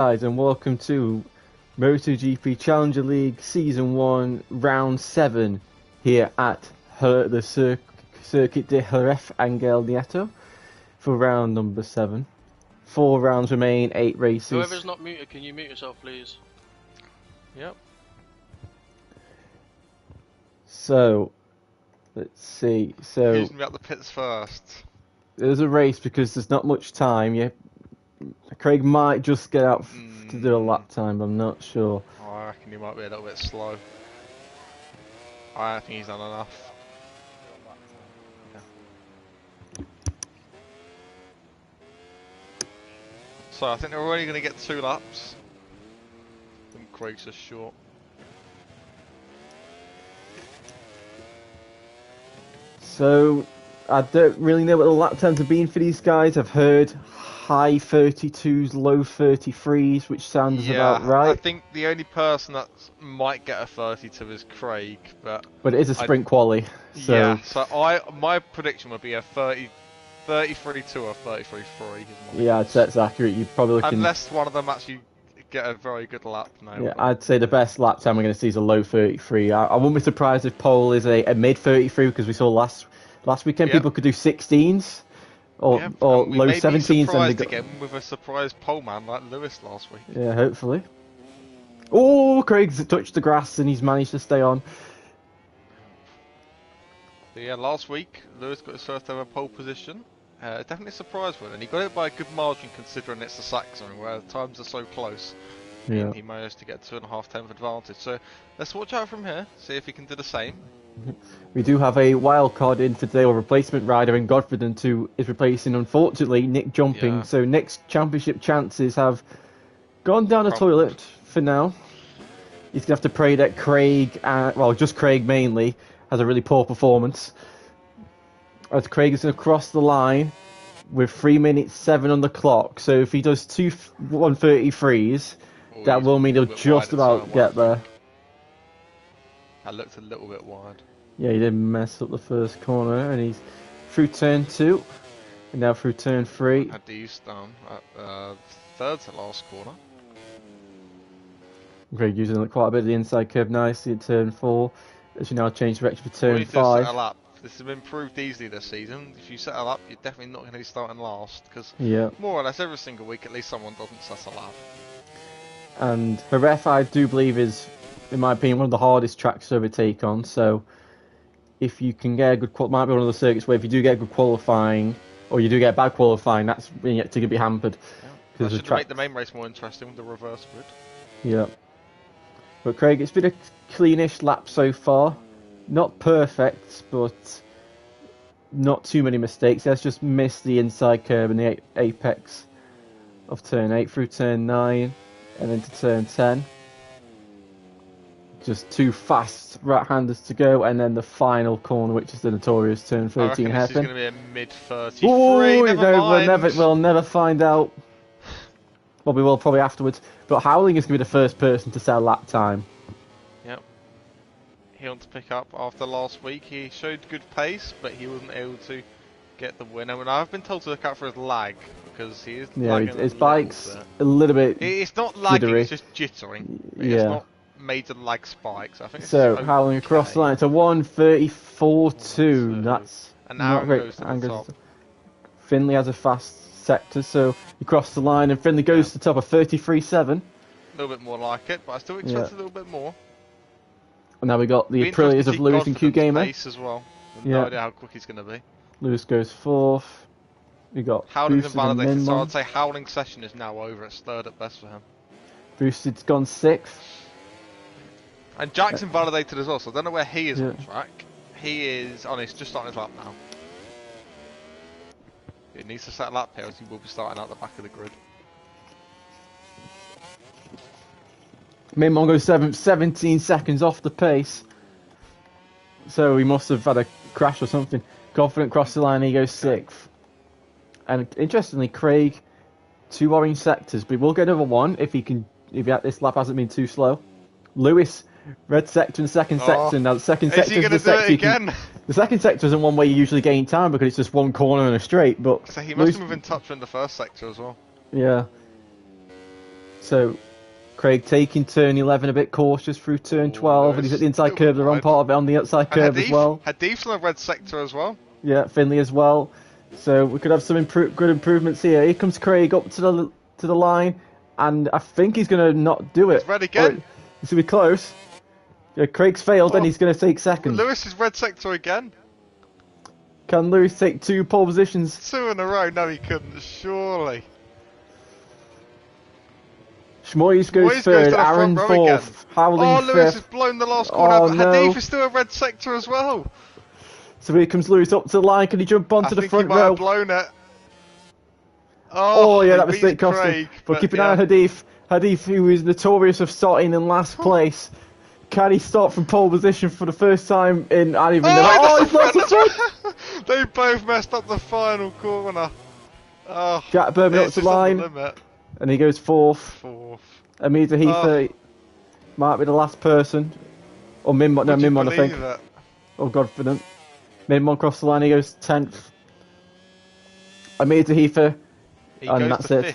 Guys, and welcome to MotoGP Challenger League Season 1, Round 7 here at the Circuit de Jerez Angel Nieto for round number 7. 4 rounds remain, 8 races. Whoever's not muted, can you mute yourself, please? Yep. So, let's see. So, who's going to be at the pits first? There's a race because there's not much time. Craig might just get out to do a lap time, but I'm not sure. Oh, I reckon he might be a little bit slow. I think he's done enough. Yeah. So I think they're only going to get 2 laps. I think Craig's just short. So, I don't really know what the lap times have been for these guys. I've heard high 32s, low 33s, which sounds about right. I think the only person that might get a 32 is Craig, but it is a sprint quali. So yeah, so my prediction would be a 33-2 or 33-3. Yeah, I'd say it's accurate. You're probably looking... Unless one of them actually get a very good lap now. Yeah, I'd say the best lap time we're going to see is a low 33. I wouldn't be surprised if pole is a mid 33, because we saw last weekend people could do 16s. Or low 17s, and they again with a surprise pole man like Lewis last week. Yeah, hopefully. Oh, Craig's touched the grass and he's managed to stay on. But yeah, last week Lewis got his first ever pole position. Definitely a surprise one, and he got it by a good margin considering it's the Saxon, where the times are so close. Yeah. He managed to get 2.5 tenth advantage. So let's watch out from here, see if he can do the same. We do have a wild card in today, or replacement rider in Godfrey, who is replacing, unfortunately, Nick Jumping. Yeah. So Nick's championship chances have gone down the toilet for now. He's going to have to pray that Craig, just Craig mainly, has a really poor performance. As Craig is going to cross the line with 3 minutes 7 on the clock. So if he does 2 133s, that will mean he'll just about get there. That looked a little bit wide. Yeah, he did mess up the first corner, and he's through turn 2, and now through turn 3. Had the east down at third to last corner. Craig using quite a bit of the inside curve nicely at turn 4. As you now change direction for turn 5. Set a lap. This has been proved easily this season. If you set a lap, you're definitely not going to be starting last, because more or less every single week at least someone doesn't set a lap. And Jerez, I do believe, is, in my opinion, one of the hardest tracks to overtake on. So if you can get a good might be one of the circuits where if you do get good qualifying, or you do get bad qualifying, that's when you get to be hampered. Yeah. That should make the main race more interesting with the reverse grid. Yeah. But Craig, it's been a cleanish lap so far. Not perfect, but not too many mistakes. Let's just miss the inside curve and the apex of turn 8 through turn 9 and into turn 10. Just 2 fast right-handers to go, and then the final corner, which is the notorious turn 13 hairpin. This is going to be a mid 33. We'll never find out. Well, we will probably afterwards. But Howling is going to be the first person to set a lap time. Yep. He wants to pick up after last week. He showed good pace, but he wasn't able to get the win. I mean, I've been told to look out for his lag, because he is lagging his bike's a little bit It's not lagging, jittery. it's just jittering. It's not major lag spikes. I think so. Howling across the line to 1:34.2. That's not great. Goes to the top. Finley has a fast sector, so he crossed the line, and Finley goes to the top of 33.7. A little bit more like it, but I still expect a little bit more. And now we got the Aprilias of Lewis and Q Gamer. As well. No idea how quick he's going to be. Lewis goes 4th. We got Howling's Boosted and invalidated, so Minmon. I'd say Howling's session is now over. It's 3rd at best for him. Boosted's gone 6th. And Jack's invalidated as well, so I don't know where he is on track. He is on his just starting his lap now. He needs to set a lap here, as he will be starting out the back of the grid. Minmon goes 7th, 17 seconds off the pace. So he must have had a crash or something. Confident cross the line, he goes 6th. And interestingly, Craig, 2 orange sectors, but he will get another one if this lap hasn't been too slow. Lewis, red sector and second sector. Now the second sector is the sector again. The second sector isn't one where you usually gain time because it's just one corner and a straight. But so he must have been in touch in the first sector as well. Yeah. So Craig taking turn 11 a bit cautious through turn 12, and he's at the inside curve, the wrong part of it on the outside curve as well. Hadif's on the red sector as well. Yeah, Finley as well. So we could have some good improvements here. Here comes Craig up to the line, and I think he's going to not do it. He's red again. This will be close. Yeah, Craig's failed, and he's going to take second. Lewis is red sector again. Can Lewis take 2 pole positions? 2 in a row? No, he couldn't. Surely. Schmoyes goes third, Aaron fourth, Howling fifth. Lewis has blown the last corner, but Hadif is still a red sector as well. So here comes Lewis up to the line. Can he jump onto the front row? I think he might have blown it. Oh yeah, that mistake cost him. But keep an eye on Hadif. Hadif, who is notorious of starting in last place. Can he start from pole position for the first time in... I don't even know. He's lost the front! They both messed up the final corner. Oh, Jack Berman up to the line. And he goes fourth. Amida Heather might be the last person. Or Mimon, I think. Oh, Godfident. Mimon across the line, he goes 10th. Amida Heather. And that's it. 5th.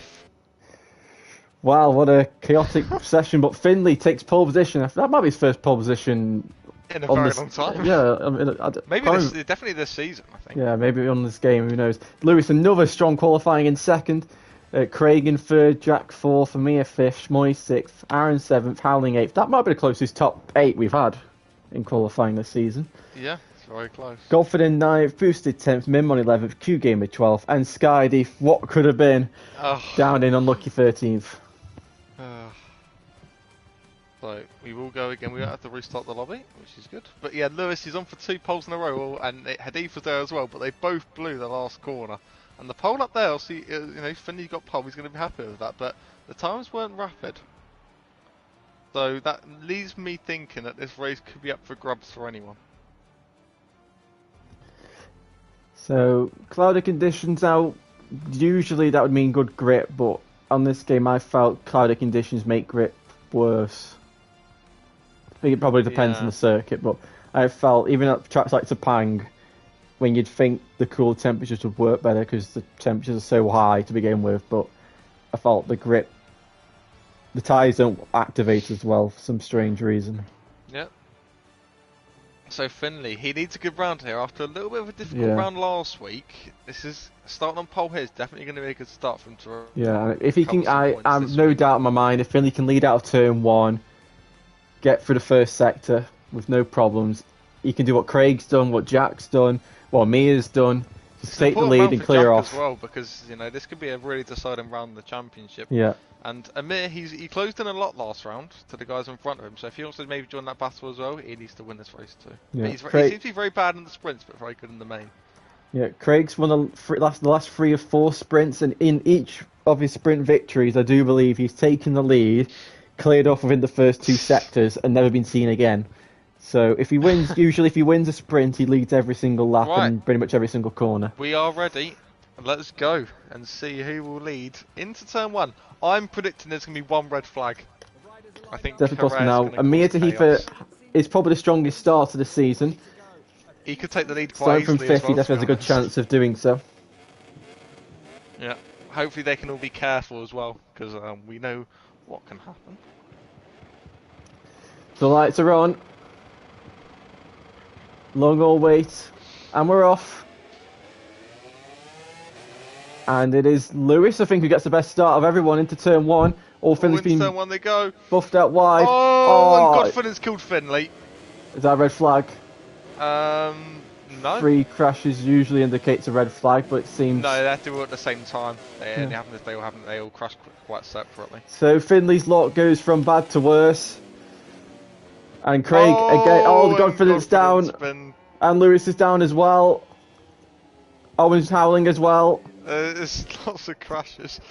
Wow, what a chaotic session. But Finley takes pole position. That might be his first pole position. In a very long time. Yeah, definitely this season, I think. Yeah, maybe on this game, who knows. Lewis, another strong qualifying in second. Craig in third, Jack fourth, Amir fifth, Schmoy sixth, Aaron seventh, Howling eighth. That might be the closest top 8 we've had in qualifying this season. Yeah, it's very close. Golford in 9th, Boosted 10th, Mim on 11th, Q Gamer 12th, and Skydeef, what could have been, down in unlucky 13th. So we will go again. We don't have to restart the lobby, which is good. But yeah, Lewis is on for 2 poles in a row, and Hadif was there as well. But they both blew the last corner. And the pole up there, see, Finley got pole. He's going to be happy with that. But the times weren't rapid, so that leaves me thinking that this race could be up for grabs for anyone. So cloudy conditions out. Usually that would mean good grip, but on this game I felt cloudy conditions make grip worse. I think it probably depends on the circuit, but I felt even at tracks like Sepang, when you'd think the cool temperatures would work better because the temperatures are so high to begin with, but I felt the grip, the tyres don't activate as well for some strange reason. Yep. So Finley, he needs a good round here after a little bit of a difficult round last week. This is starting on pole here is definitely going to be a good start for him to. Yeah, if he can, I'm no doubt in my mind if Finley can lead out of turn 1, get through the first sector with no problems, he can do what Craig's done, what Jack's done, what Mia's done. Just take the lead and clear off. As well, because this could be a really deciding round in the championship. Yeah. And Amir, he closed in a lot last round to the guys in front of him. So if he wants to maybe join that battle as well, he needs to win this race too. Yeah. He seems to be very bad in the sprints, but very good in the main. Yeah, Craig's won the last 3 or 4 sprints, and in each of his sprint victories, I do believe he's taken the lead, cleared off within the first 2 sectors, and never been seen again. So if he wins, usually if he wins a sprint, he leads every single lap and pretty much every single corner. We are ready. Let's go and see who will lead into turn 1. I'm predicting there's going to be 1 red flag. I think definitely possible now. Amir Tahifa is probably the strongest start of the season. He could take the lead quite easily. From 5th, he definitely has a good chance of doing so. Yeah, hopefully they can all be careful as well, because we know what can happen. The lights are on. Long all wait, and we're off. And it is Lewis, I think, who gets the best start of everyone into turn 1. All Finley's been turn 1 they go. Buffed out wide. Oh, and Godfident's killed Finley. Is that a red flag? No. 3 crashes usually indicates a red flag, but it seems... No, they have to do it at the same time. They all crash quite separately. So Finley's lot goes from bad to worse. And Craig again. Oh, the Godfident's down. And Lewis is down as well. Owen's howling as well. There's lots of crashes.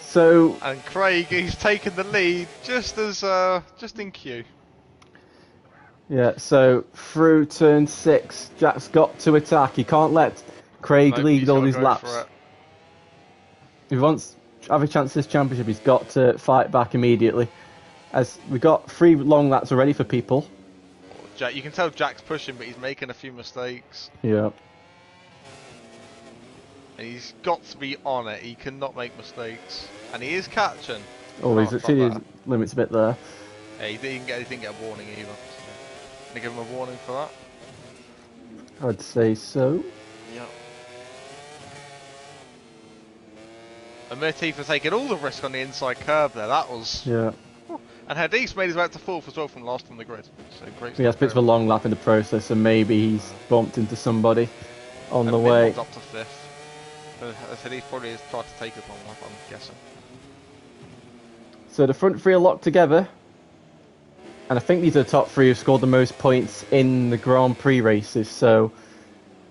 So and Craig, he's taken the lead just in queue. Yeah. So through turn 6, Jack's got to attack. He can't let Craig lead all these laps. If he wants to have a chance at this championship, he's got to fight back immediately. As we got 3 long laps already for people. Jack, you can tell Jack's pushing, but he's making a few mistakes. Yeah. And he's got to be on it. He cannot make mistakes. And he is catching. Oh, he's exceeded his limits a bit there. Yeah, he didn't get a warning either. So. Can you give him a warning for that? I'd say so. Yeah. And Mirti for taking all the risk on the inside curve there. That was... Yeah. And Hadis made his way out to 4th as well from last on the grid. So great. He has a bit of a long lap in the process, and maybe he's bumped into somebody on the way. Up to 5th. Hadis probably has tried to take a long lap, I'm guessing. So the front three are locked together. And I think these are the top three who've scored the most points in the Grand Prix races, so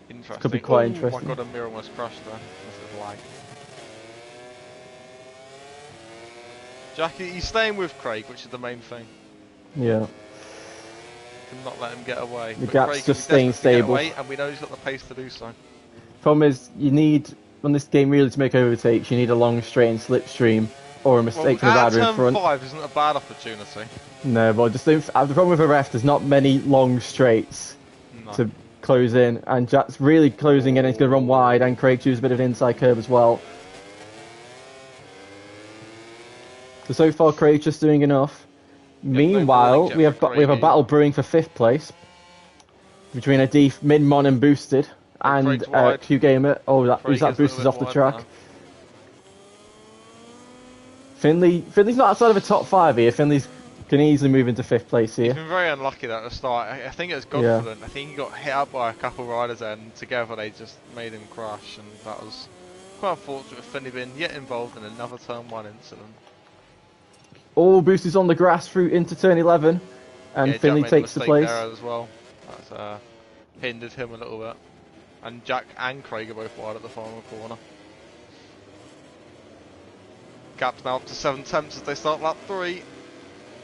it could be quite interesting. Oh my god, a mirror almost crashed there. This is lag. Jackie, he's staying with Craig, which is the main thing. Yeah. Cannot let him get away. The But gap's Craig just staying stable. And we know he's got the pace to do so. Problem is, you need, when this game really to make overtakes, you need a long straight and slipstream, or a mistake from the rider in front. Turn 5 isn't a bad opportunity. No, but I just don't, the problem with a ref, there's not many long straights to close in, and Jack's really closing in, and he's going to run wide, and Craig chooses a bit of an inside curve as well. So far, Craig's just doing enough. Meanwhile, we have a battle brewing for 5th place between a Deef, Mid-Mon and Boosted, and Q-Gamer. Oh, that Boosted off the track. Now. Finley's not outside of a top 5 here. Finley's can easily move into 5th place here. He's been very unlucky at the start. I think it was confident. Yeah. I think he got hit up by a couple of riders there, and together they just made him crash, and that was quite unfortunate with Finley being yet involved in another turn 1 incident. All Boosted's on the grass through into turn 11, and Finley takes the place. There as well. That's hindered him a little bit. And Jack and Craig are both wide at the final corner. Gap's now up to 7 tenths as they start lap 3.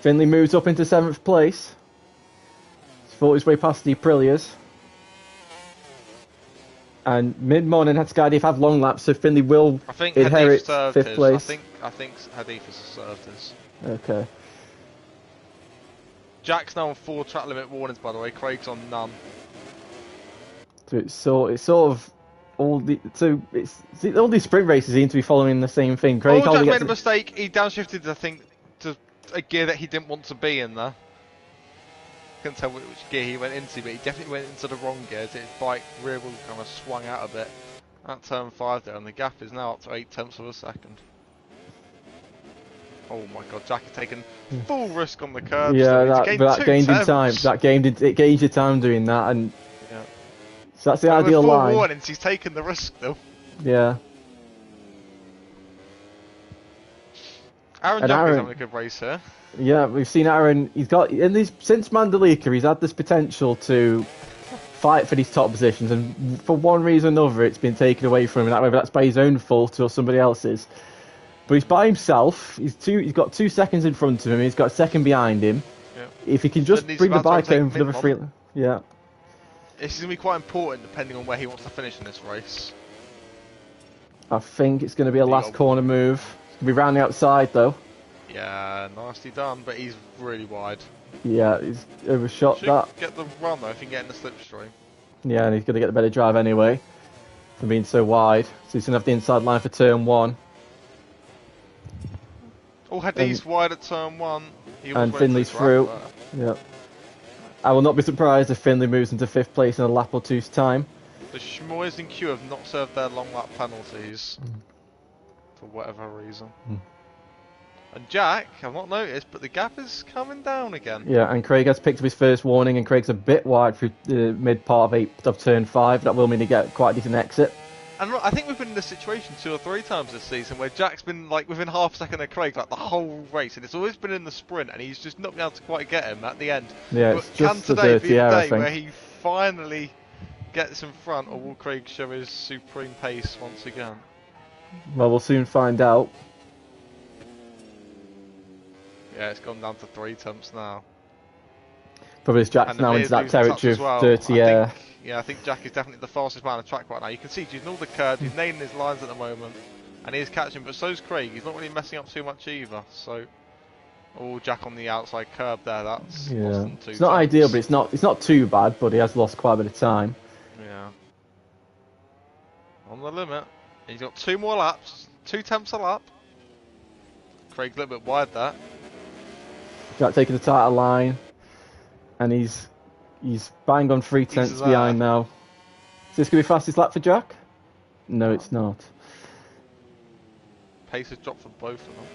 Finley moves up into 7th place. He's fought his way past the Aprilias. And Mid-Mon and Hatskydief have long laps, so Finley will inherit 5th place. I think Hadif has served his. Okay. Jack's now on 4 track limit warnings, by the way. Craig's on none. So it's sort of all these sprint races seem to be following the same thing. Craig Jack made a mistake. He downshifted, I think, to a gear that he didn't want to be in there. Couldn't tell which gear he went into, but he definitely went into the wrong gear. His bike rear wheel kind of swung out a bit at turn 5 there, and the gap is now up to 8 tenths of a second. Oh my god, Jack has taken full risk on the curb. Yeah, that gained in time. It gained your time doing that, and yeah. So that's the ideal with 4 line. warnings, he's taken the risk though. Yeah. Aaron Jack is having a good race here. Yeah, we've seen Aaron. He's got since Mandalika, he's had this potential to fight for these top positions, and for one reason or another, it's been taken away from him. Whether that's by his own fault or somebody else's. But he's by himself. He's got 2 seconds in front of him. He's got a second behind him. Yeah. If he can just bring the bike home for another 3, yeah. This is going to be quite important depending on where he wants to finish in this race. I think it's going to be a last corner move. It's going to be round the outside though. Yeah, nicely done, but he's really wide. Yeah, he's overshot that. Get the run though if he can get in the slipstream. Yeah, and he's going to get the better drive anyway for being so wide. So he's going to have the inside line for turn 1. Oh, Hadid's wide at turn 1. And Finley's through. Yep. I will not be surprised if Finley moves into 5th place in a lap or 2's time. The Schmoys and Q have not served their long lap penalties for whatever reason. And Jack, I've not noticed, but the gap is coming down again. Yeah, and Craig has picked up his first warning, and Craig's a bit wide through the mid part of turn 5. That will mean he get quite a decent exit. And I think we've been in this situation 2 or 3 times this season where Jack's been like within half a second of Craig like the whole race, and it's always been in the sprint, and he's just not been able to quite get him at the end. Yeah, but it's can just the today dirty be air, the I day think. where he finally gets in front, or will Craig show his supreme pace once again? Well, we'll soon find out. Yeah, it's gone down to 3 tenths now. Probably as Jack's now into that territory of dirty air. Yeah, I think Jack is definitely the fastest man on the track right now. You can see he's using all the curves, he's nailing his lines at the moment, and he is catching, but so's Craig. He's not really messing up too much either. So, Jack on the outside curb there, that's less than 2 It's not ideal, but it's not too bad, but he has lost quite a bit of time. Yeah. On the limit. He's got 2 more laps, 2 tenths a lap. Craig a little bit wide there. Jack taking the tighter line, and he's bang on 3 tenths behind now. Is this gonna be fastest lap for Jack? No, it's not. Pace has dropped for both of them.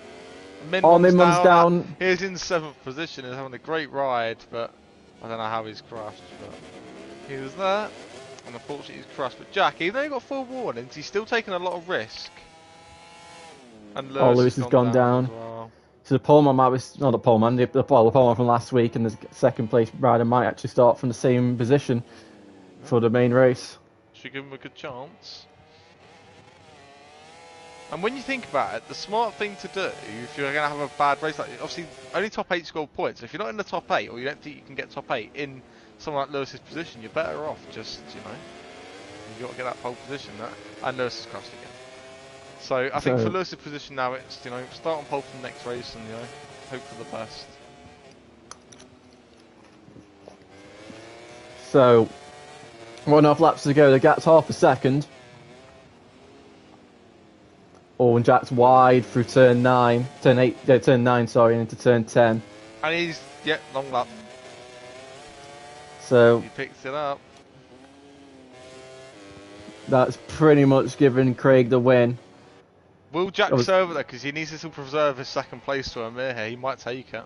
Minmon's down. He's in 7th position. He's having a great ride, but I don't know how he's crashed. But he was there, and unfortunately he's crashed. But Jack, even though he got full warnings, he's still taking a lot of risk. And Lewis has gone down. As well. So the poleman might be not the poleman, the poleman from last week, and the second place rider might actually start from the same position for the main race. Should give him a good chance. And when you think about it, the smart thing to do if you're going to have a bad race, like obviously only top 8 score points. If you're not in the top 8, or you don't think you can get top 8 in someone like Lewis's position, you're better off just, you know, you've got to get that pole position. And Lewis has crashed again. So I think for Lewis's position now, it's, you know, start on pole for the next race and, you know, hope for the best. So 1.5 laps to go. The gap's half a second. Oh, and Jack's wide through turn 9, turn 9, sorry, and into turn 10. And he's, yeah, long lap. So he picks it up. That's pretty much giving Craig the win. Will Jack serve it though? Because he needs to still preserve his second place to Amir here. He might take it.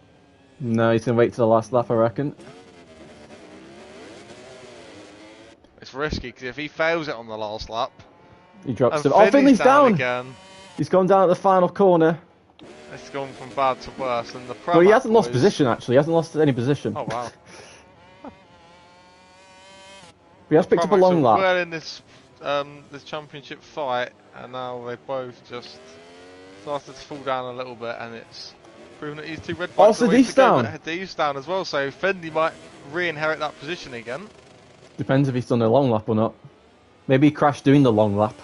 No, he's going to wait till the last lap, I reckon. It's risky, because if he fails it on the last lap... He drops it. Oh, Finley's down! Again. He's gone down at the final corner. It's gone from bad to worse. And the well, he hasn't lost position, actually. He hasn't lost any position. Oh, wow. He has picked up a long lap. Well in this championship fight, and now they both just started to fall down a little bit, and it's proven that these 2 red bikes are down. Hadid's down as well, so Fendi might re-inherit that position again. Depends if he's done a long lap or not. Maybe he crashed doing the long lap.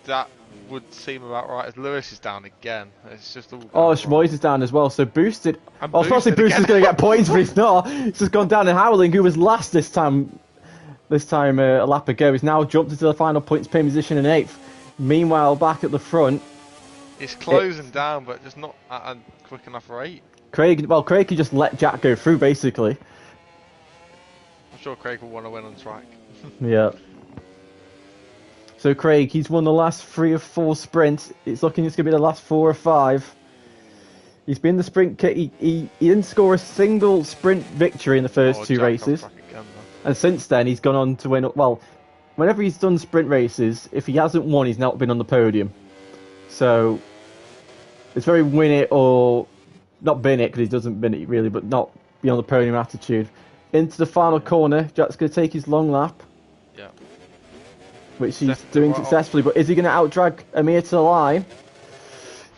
That would seem about right, as Lewis is down again. It's just all... Oh, Schmoyes is down as well, so Boosted... I was supposed to say Boosted's going to get points, but he's not. He's just gone down, and Howling, who was last this time a lap ago, is now jumped into the final points pay position in 8th. Meanwhile, back at the front... It's closing down, but just not quick enough for 8. Craig can just let Jack go through, basically. I'm sure Craig will want to win on track. Yeah. So Craig, he's won the last 3 of 4 sprints. It's looking it's going to be the last 4 or 5. He's been the sprint kit. He didn't score a single sprint victory in the first 2 races. Again, and since then, he's gone on to win. Well, whenever he's done sprint races, if he hasn't won, he's not been on the podium. So it's very win it or not bin it, because he doesn't bin it really, but not be on the podium attitude. Into the final corner, Jack's going to take his long lap. Yeah. Which he's doing successfully, but is he going to outdrag Amir to the line?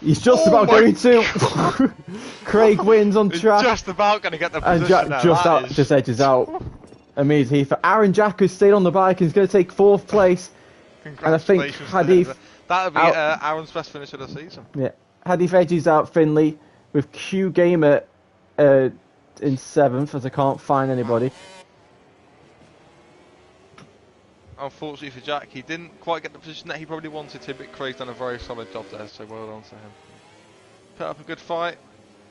He's just about going to. Craig wins on track. He's just about going to get the position. And Jack just edges out. Amir's here for Aaron Jack, who's stayed on the bike and is going to take 4th place. And I think Hadif. That would be Aaron's best finish of the season. Yeah, Hadif edges out Finley with Q Gamer in 7th, as I can't find anybody. Unfortunately for Jack, he didn't quite get the position that he probably wanted to, but Craig's done a very solid job there, so well done to him. Put up a good fight,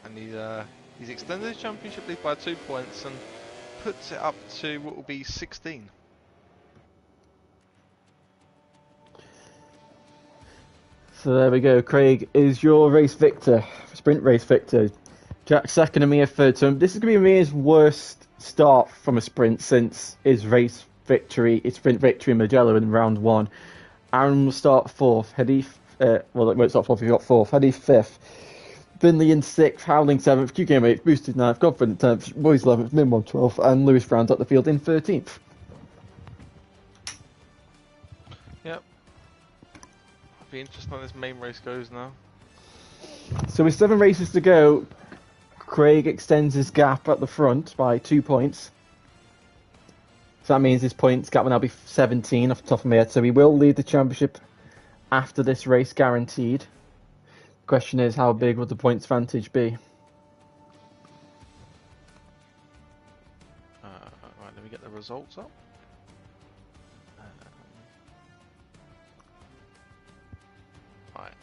and he's extended his championship lead by 2 points and puts it up to what will be 16. So there we go. Craig is your race victor, sprint race victor. Jack second, Amir third. So this is going to be Amir's worst start from a sprint since his sprint victory in Mugello in round 1. Aaron will start 4th. Hadif, well, it won't start 4th. He got 4th. Hadif 5th. Finley in 6th. Howling 7th. Q Game 8th. Boosted 9th. Godfrey 10th. Boys 11th. Minmon 12th. And Lewis rounds up the field in 13th. Yep. Be interesting how this main race goes now. So with 7 races to go, Craig extends his gap at the front by 2 points. So that means his points gap will now be 17 off the top of my head. So he will lead the championship after this race, guaranteed. The question is, how big will the points advantage be? Right, let me get the results up. Right.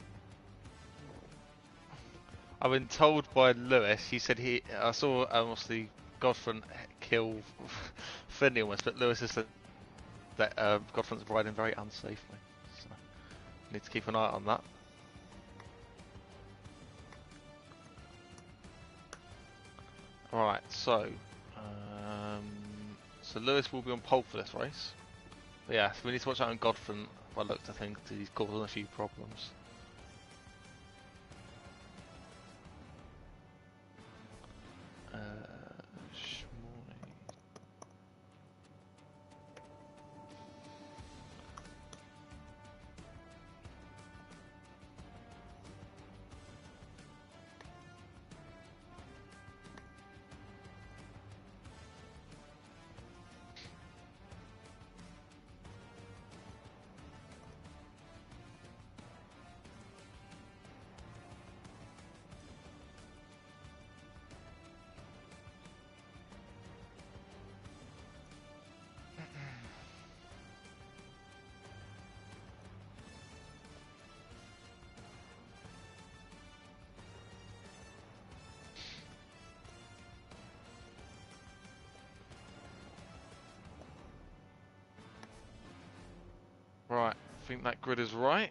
I've been told by Lewis. He said I saw obviously Godfrey kill Finley almost, but Lewis has said that Godfrey's riding very unsafely. So need to keep an eye on that. Right. So Lewis will be on pole for this race. But yeah, so we need to watch out on Godfrey. By looks, I think he's causing a few problems. Right, I think that grid is right.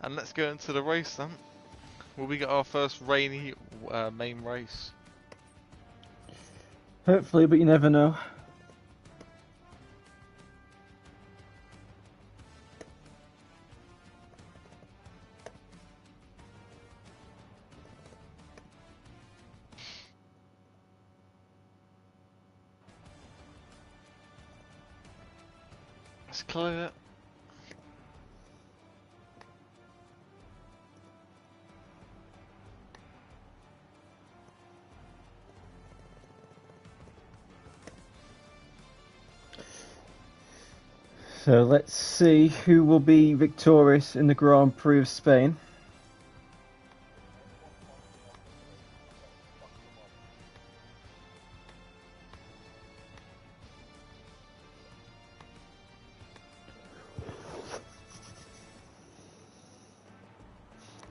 And let's go into the race then. Will we get our first rainy main race? Hopefully, but you never know. Let's clear it. So let's see who will be victorious in the Grand Prix of Spain.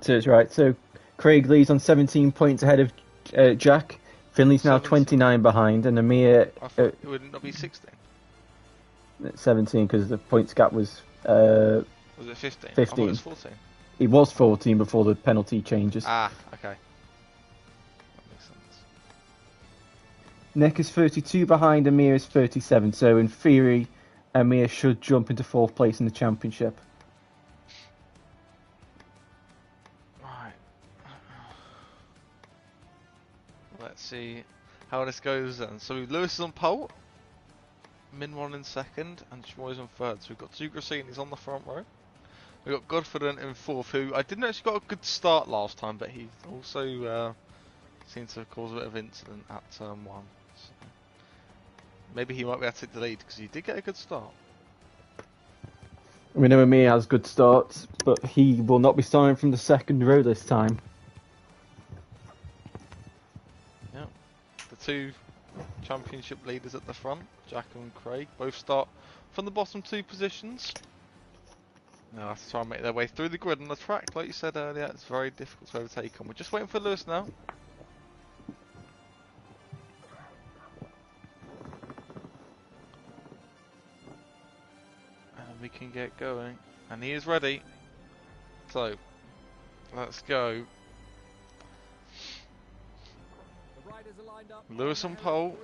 So it's right. So Craig leads on 17 points ahead of Jack. Finley's now 29 behind, and Amir I thought it would not be 16. 17 because the points gap was Was it 15? 15. I thought it was 14. It was 14 before the penalty changes. Ah, okay. That makes sense. Nick is 32 behind, Amir is 37. So in theory, Amir should jump into 4th place in the championship. Right. Let's see how this goes then. So Lewis is on pole. Min 1 in 2nd and Schmoy's on 3rd. So we've got two Grassinis on the front row. We've got Godfrey in 4th, who I didn't actually got a good start last time, but he also seemed to cause a bit of incident at turn 1. So maybe he might be able to take the lead because he did get a good start. We know Amir has good starts, but he will not be starting from the 2nd row this time. Yeah, the two championship leaders at the front, Jack and Craig, both start from the bottom 2 positions. Now have to try and make their way through the grid on the track. Like you said earlier, it's very difficult to overtake them. We're just waiting for Lewis now. And we can get going. And he is ready. So, let's go. Lewis on pole,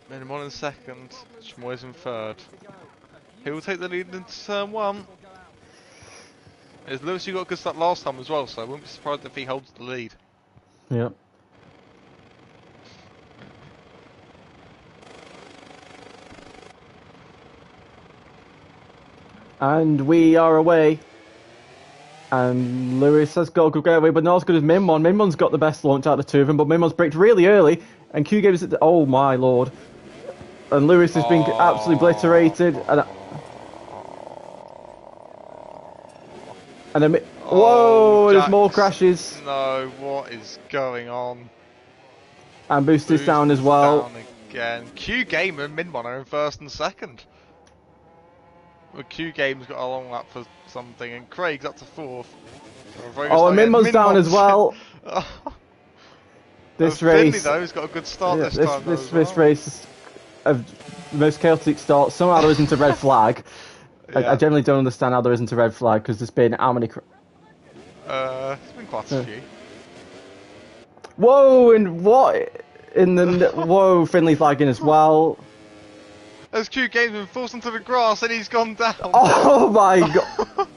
Min 1 in 2nd, Schmoy's in 3rd. He will take the lead into turn 1. As Lewis, you got a good start last time as well, so I wouldn't be surprised if he holds the lead. Yep. And we are away. And Lewis has got a good getaway, but not as good as Minmon. Minmon's got the best launch out of the two of them, but Minmon's braked really early, and Q gave us it. Oh my lord! And Lewis has been absolutely obliterated. And then, whoa! There's more crashes. No, what is going on? And Boost is down as well. Down again. Q Gamer and Minmon are in 1st and 2nd. Well, Q Game's got a long lap for something, and Craig's up to 4th. Oh, and Minmo's down as well. This Finley race, though, has got a good start yeah, this time though as well. this race is the most chaotic start. Somehow there isn't a red flag. Yeah. I generally don't understand how there isn't a red flag because there's been how many? It's been quite a few. Whoa! And what? In the whoa, Finley flagging as well. As Q Game's been forced into the grass and he's gone down. Oh my god!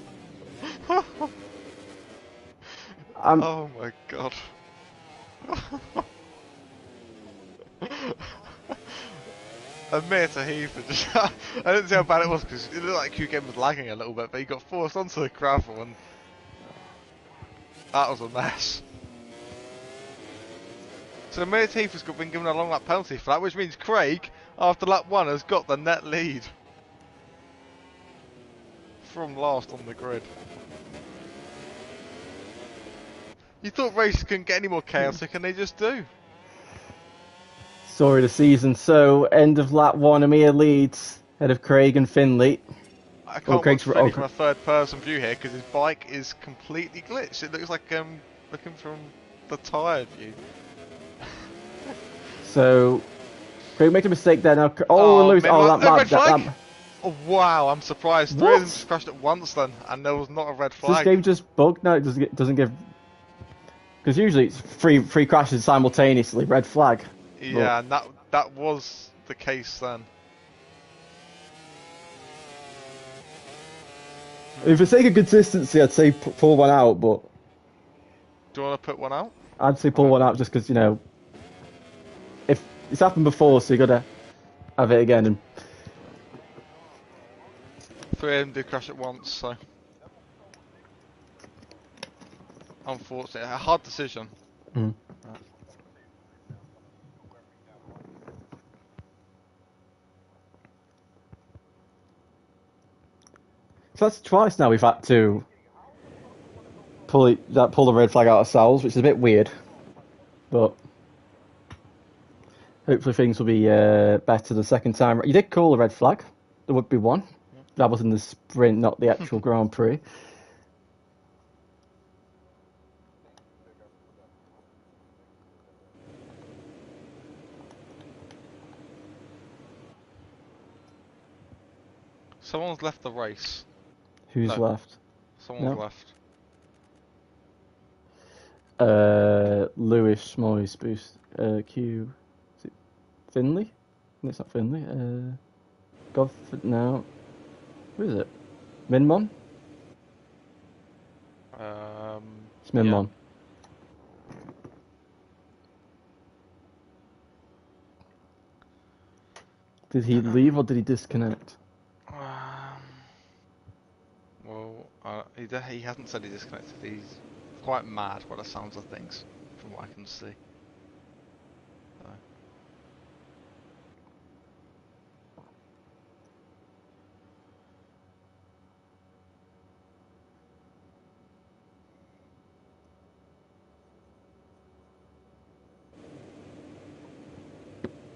Oh my god. Admit to Heath, I didn't see how bad it was because it looked like Q Game was lagging a little bit, but he got forced onto the gravel and that was a mess. So Admit Heath has been given a long lap penalty for that, which means Craig, after lap 1, has got the net lead from last on the grid. You thought races couldn't get any more chaotic, and they just do. Story of the season. So, end of lap 1, Amir leads ahead of Craig and Finley. I can't Craig's watch Finley from a third-person view here because his bike is completely glitched. It looks like looking from the tyre view. So, Craig made a mistake there now. Oh, lose. Oh, that. Oh, wow, I'm surprised. Three of them just crashed at once then, and there was not a red flag. This game just bugged now. It doesn't give. Because usually it's three crashes simultaneously, red flag. Yeah, and that was the case then. For the sake of consistency, I'd say pull one out, but... Do you want to put one out? I'd say pull one out just because, you know, if it's happened before, so you got to have it again. And... Three of them did crash at once, so... Unfortunately, a hard decision. Mm. So that's twice now we've had to pull the red flag out ourselves, which is a bit weird. But hopefully things will be better the second time. You did call the red flag. There would be one. That was in the sprint, not the actual Grand Prix. Someone's left the race. Who's left? Someone's left. Lewis, Moyes, Boost, Q. Is it Finley? No, it's not Finley. Godford, no. Who is it? Minmon? It's Minmon. Yeah. Did he leave or did he disconnect? Well, he hasn't said he disconnected. He's quite mad by the sounds of things, from what I can see. So.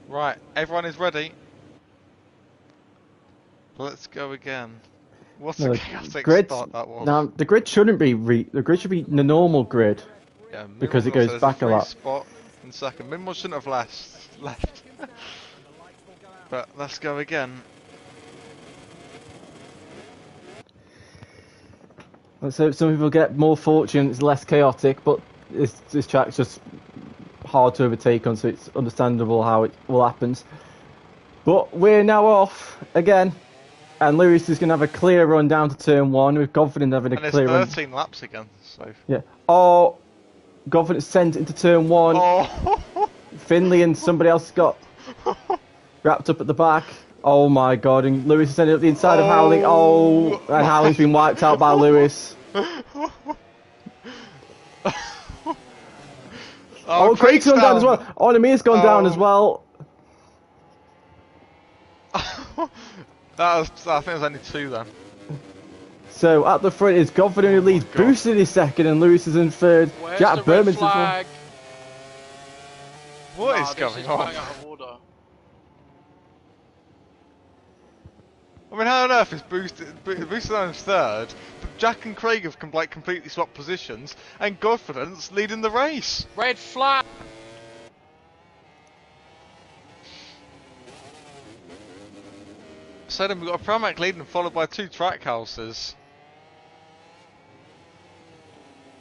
Right, everyone is ready. Let's go again. What a chaotic start that was. Now, the grid shouldn't be the grid should be the normal grid. Yeah, because it goes back a lot. Spot in second. Minmo shouldn't have left. But let's go again. Let's hope some people get more fortune. It's less chaotic, but this track's just hard to overtake on, so it's understandable how it all happens. But we're now off again. And Lewis is going to have a clear run down to turn 1 with confidence having a clear run. And it's 13 laps again, so... Yeah. Oh, confidence sent into turn 1. Oh. Finley and somebody else got wrapped up at the back. Oh my god, and Lewis is ended up the inside of Howling. Oh, and Howling's been wiped out by Lewis. Craig's gone down as well. Oh, and Amir's gone down as well. I think it was only 2 then. So at the front is Godfrey who leads, boosted is second, and Lewis is in third. Where's Jack Berman's in fourth. What is going on? I mean, how on earth is Boosted on third, but Jack and Craig have like completely swapped positions, and Godfidence leading the race? Red flag! So then we've got a Pramac leading, followed by 2 track houses.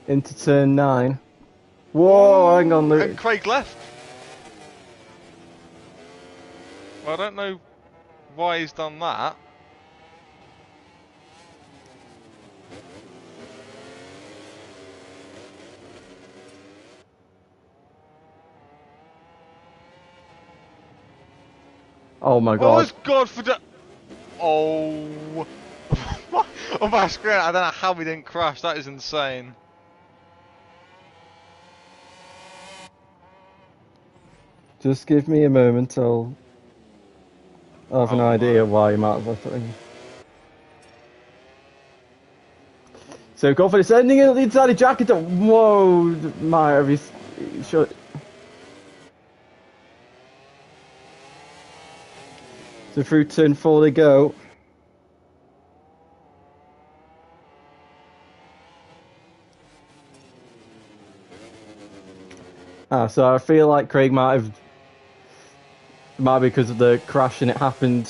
Into turn 9. Whoa, hang on, Luke. And Craig left. Well, I don't know why he's done that. Oh my Oh, god. it's Godfidence. Oh. On my screen, I don't know how we didn't crash. That is insane. Just give me a moment, I'll have an idea why you might have left it. So Godfidence ending in at the inside of Jack. Whoa, might have his shot. So through turn 4 they go. So I feel like Craig might be because of the crash and it happened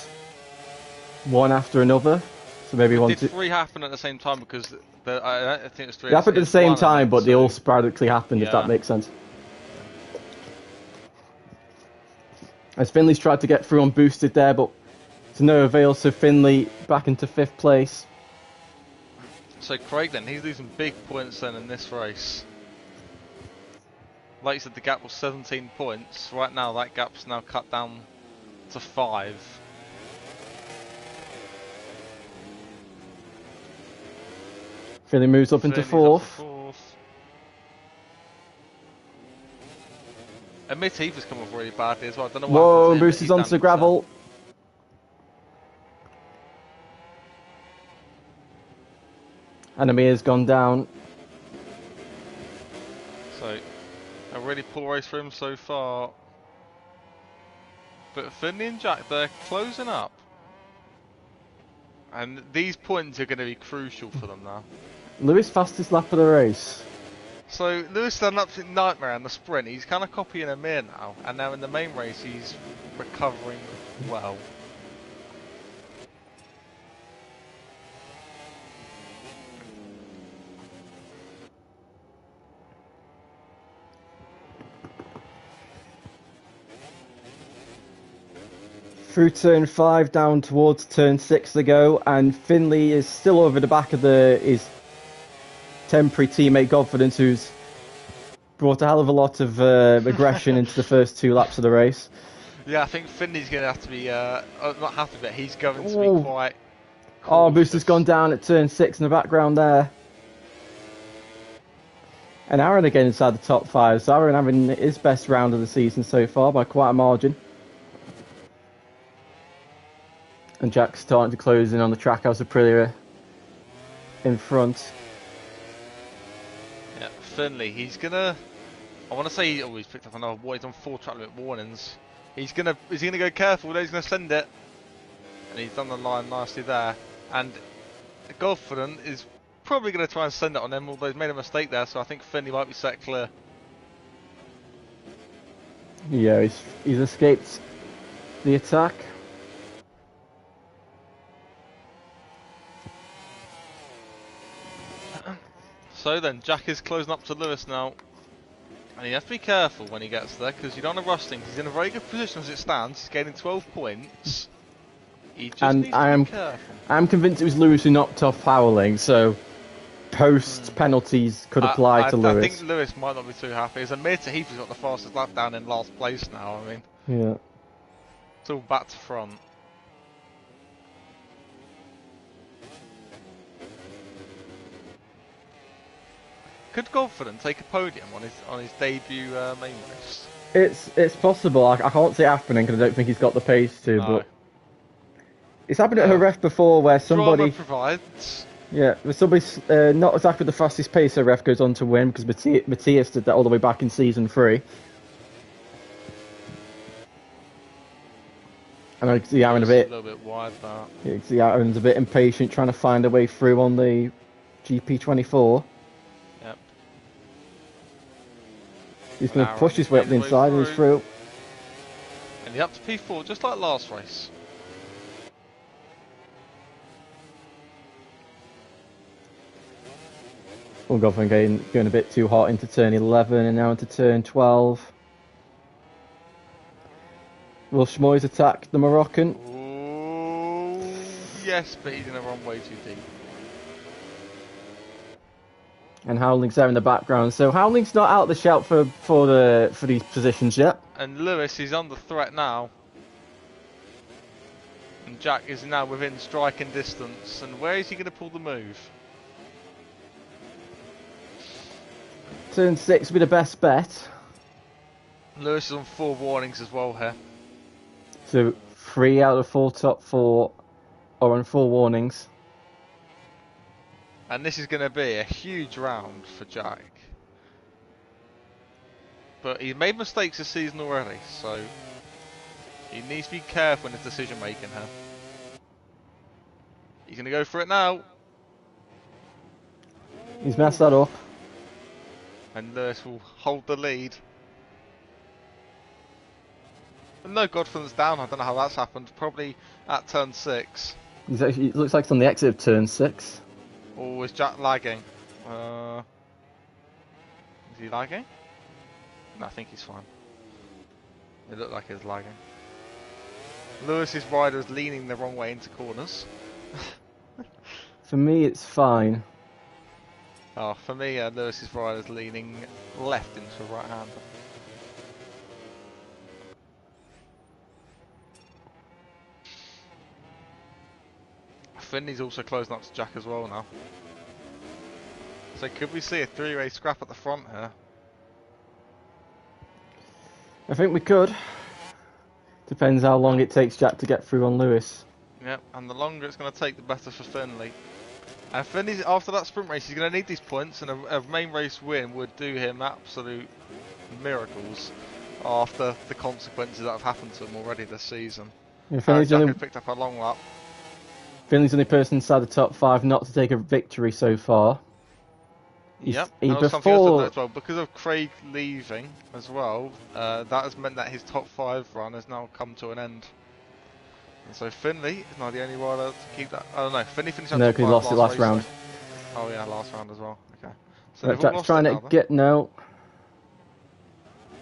one after another. So maybe one. Did 3 happen at the same time? Because I think it's 3. They happened at the same time, but they all sporadically happened. Yeah. If that makes sense. As Finley's tried to get through on boosted there, but to no avail. So Finley back into 5th place. So Craig then, he's losing big points then in this race. Like you said, the gap was 17 points. Right now, that gap's now cut down to 5. Finley moves up into 4th. And Mid-Heath has come off really badly as well. I don't know what Whoa, happened to him, Bruce but is he's onto damaged gravel. And Amir's gone down. So, a really poor race for him so far. But Finley and Jack, they're closing up. And these points are going to be crucial for them now. Lewis fastest lap of the race. So, Lewis had an absolute nightmare in the sprint. He's kind of copying Amir now. And now in the main race, he's recovering well. Through turn 5 down towards turn 6 they go, and Finley is still over the back of his temporary teammate Godfidence, who's brought a hell of a lot of aggression into the first 2 laps of the race. Yeah, I think Finley's going to have to be, not have to, but he's going to Ooh. be quite Oh, Booster's gone down at turn 6 in the background there. And Aaron again inside the top 5, so Aaron having his best round of the season so far by quite a margin. And Jack's starting to close in on the track house of Aprilia in front. Yeah, Finley, he's gonna. I want to say he's picked up another. He's on 4 track limit warnings. Is he gonna go careful? He's gonna send it, and he's done the line nicely there. And Godfidence is probably gonna try and send it on him, although he's made a mistake there. So I think Finley might be set clear. Yeah, he's escaped the attack. So then, Jack is closing up to Lewis now. And you have to be careful when he gets there, because you don't want to rush things. He's in a very good position as it stands. He's gaining 12 points. He just needs to be careful. I'm convinced it was Lewis who knocked off Howling, so post penalties could apply to Lewis. I think Lewis might not be too happy. As Amir Heath has got the fastest lap down in last place now. I mean, yeah, it's all back to front. Could Godfidence take a podium on his debut main race? It's possible. I can't see it happening because I don't think he's got the pace to. No. But it's happened at Jerez before, where somebody Drama provides. Yeah, with somebody not exactly the fastest pace, so ref goes on to win because Matthias did that all the way back in season 3. And I can see Aaron a It's bit. little bit wide, that. You can see Aaron's a bit impatient, trying to find a way through on the GP24. Yep. He's going to Aaron push his way up the inside and he's through. And he's up to P4, just like last race. Ungoffin going a bit too hot into turn 11 and now into turn 12. Will Schmoy's attack the Moroccan? Ooh, yes, but he's going to run way too deep. And Howling's there in the background. So Howling's not out the shout for these positions yet. And Lewis is under threat now. And Jack is now within striking distance. And where is he going to pull the move? Turn 6 will be the best bet. Lewis is on 4 warnings as well here. So 3 out of 4 top 4 are on 4 warnings. And this is going to be a huge round for Jack. But he's made mistakes this season already, so he needs to be careful in his decision making here. He's going to go for it now. He's messed that up. And Lewis will hold the lead. But no Godfrey's down, I don't know how that's happened. Probably at turn 6. It looks like it's on the exit of turn 6. Or is Jack lagging? Is he lagging? No, I think he's fine. It looked like he was lagging. Lewis's rider is leaning the wrong way into corners. For me, it's fine. Oh, for me, Lewis's rider is leaning left into a right hander. Finley's also closing up to Jack as well now. So could we see a 3-way scrap at the front here? I think we could. Depends how long it takes Jack to get through on Lewis. Yep, and the longer it's going to take, the better for Finley. And Finley, after that sprint race, he's going to need these points, and a main race win would do him absolute miracles after the consequences that have happened to him already this season. Yeah, Jack had picked up a long lap. Finley's the only person inside the top 5 not to take a victory so far. Yep, and something else to note as well, because of Craig leaving as well, that has meant that his top 5 run has now come to an end. And so Finley is not the only rider to keep that. I don't know, Finley finished on No, top 5 because he lost it last race, round. so. Oh yeah, last round as well. Okay. So Right, Jack's trying to get now.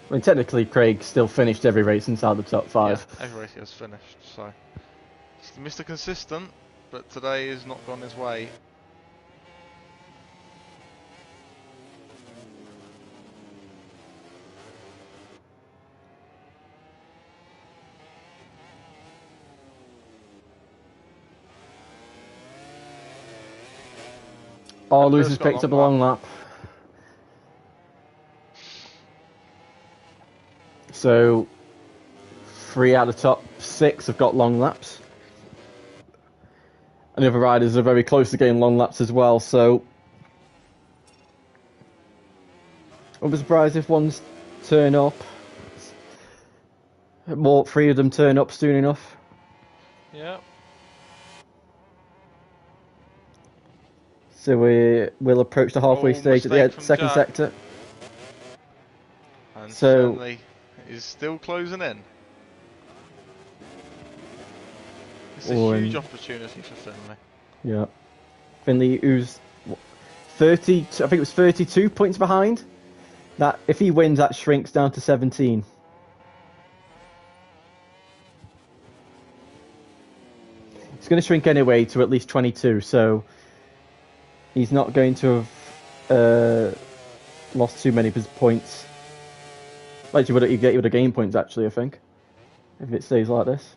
I mean, technically, Craig still finished every race inside the top 5. Yeah, every race he has finished. So he's Mr. Consistent, but today has not gone his way. Oh, Lewis has picked up a long lap. So 3 out of the top 6 have got long laps. And the other riders are very close to getting long laps as well, so I'll be surprised if one's turn up. 3 of them turn up soon enough. Yeah. So we'll approach the halfway stage at the second sector. And so Finley is still closing in. It's a huge opportunity for Finley. Yeah. Finley, who's 30, I think it was 32 points behind. That if he wins, that shrinks down to 17. It's going to shrink anyway to at least 22, so he's not going to have lost too many points. Actually, he would have gained points, actually, I think, if it stays like this.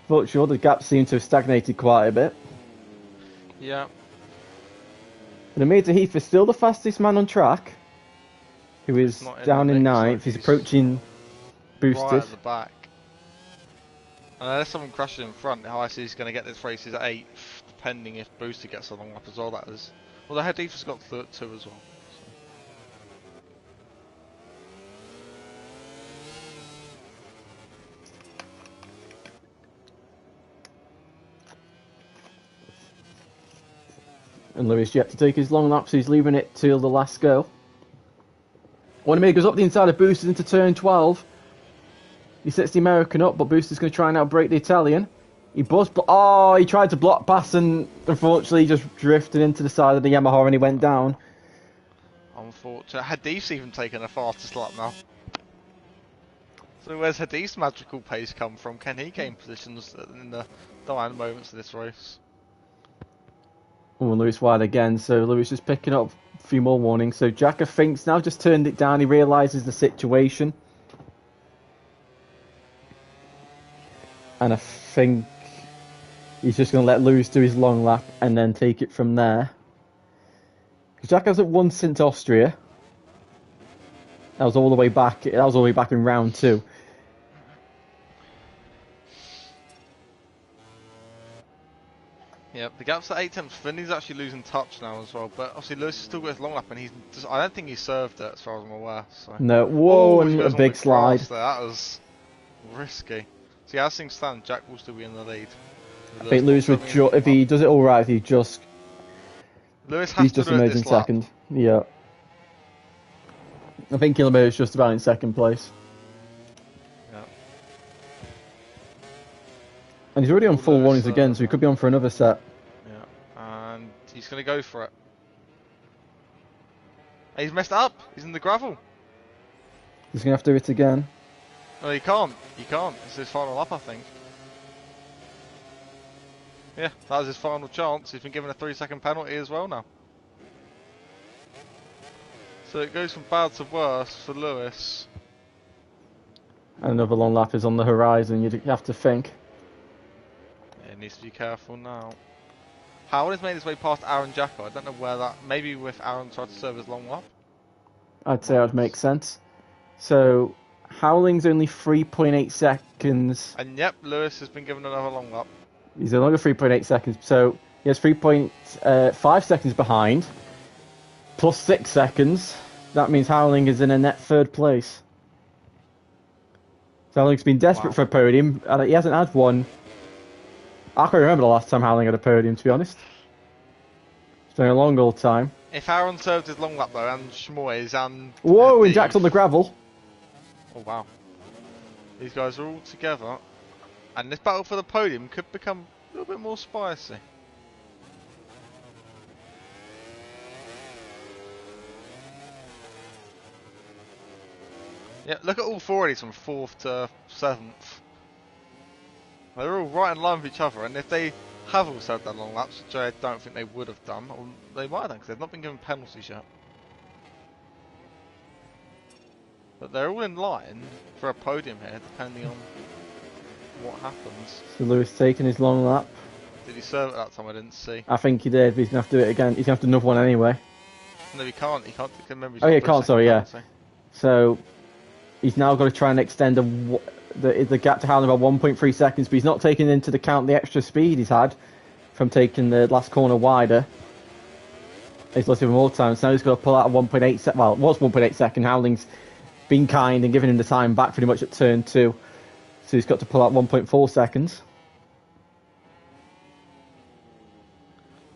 But sure, the gap seems to have stagnated quite a bit. Yeah. And Amir Heath is still the fastest man on track, who is down in 9th. He's approaching boosted. Right at the back. And unless someone crashes in front, how I see he's going to get this race is at 8th. pending if Booster gets a long lap as well. That is. Well, the Hadif's got 2 as well. And Lewis yet to take his long lap, so he's leaving it till the last go. Wanamaker goes up the inside of Boosters into turn 12. He sets the American up, but Booster's going to try and outbrake the Italian. He buzzed, but oh, he tried to block pass and unfortunately just drifted into the side of the Yamaha and he went down. Unfortunate. Hadif's even taken a fastest lap now. So where's Hadif's magical pace come from? Can he gain positions in the dying moments of this race? Oh, and Lewis wide again, so Lewis just picking up a few more warnings. So Jack, I think's now just turned it down. He realises the situation. And I think he's just going to let Lewis do his long lap and then take it from there. Jack hasn't won since Austria. That was all the way back. That was all the way back in round 2. Yeah, the gap's at 8 tenths. Finley's actually losing touch now as well. But obviously Lewis has still got his long lap, and he's just, I don't think he served it as far as I'm aware. So. No, whoa, Ooh, and a big slide. There. That was risky. See, as things stand, Jack will still be in the lead. I think Lewis would if he does it all right. If he just Lewis has he's to just do it amazing this lap. second. Yeah, I think Kilmer is just about in second place. Yeah. And he's already on full Lewis, warnings again, so he could be on for another set. Yeah, and he's going to go for it. He's messed up. He's in the gravel. He's going to have to do it again. No, he can't. He can't. It's his final lap, I think. Yeah, that was his final chance. He's been given a 3-second penalty as well now. So it goes from bad to worse for Lewis. And another long lap is on the horizon. You'd have to think. Yeah, he needs to be careful now. Howard has made his way past Aaron Jacko. I don't know where that... Maybe if Aaron tried to serve his long lap. I'd say that would make sense. So Howling's only 3.8 seconds. And yep, Lewis has been given another long lap. He's no longer 3.8 seconds. So he has 3.5 seconds behind. Plus 6 seconds. That means Howling is in a net third place. So Howling's been desperate for a podium. And he hasn't had one. I can't remember the last time Howling had a podium, to be honest. It's been a long old time. If Aaron served his long lap though, and Schmoyes and... Whoa, and Hadif- Jack's on the gravel. Oh wow. These guys are all together. And this battle for the podium could become a little bit more spicy. Yeah, look at all 4 of these from 4th to 7th. They're all right in line with each other, and if they have all served their long laps, which I don't think they would have done, or they might have done because they've not been given penalties yet. But they're all in line for a podium here, depending on what happens. So Lewis taking his long lap. Did he serve it that time? I didn't see. I think he did, but he's going to have to do it again. He's going to have to do another one anyway. No, he can't. He can't. Remember, he's Oh, got yeah, a can't, 3-second sorry, yeah. penalty. So he's now got to try and extend the gap to Howling by 1.3 seconds, but he's not taking into account the extra speed he's had from taking the last corner wider. He's lost even more time, so now he's got to pull out a 1.8 second. Well, it was 1.8 second. Howling's been kind and giving him the time back pretty much at turn 2. So he's got to pull out 1.4 seconds.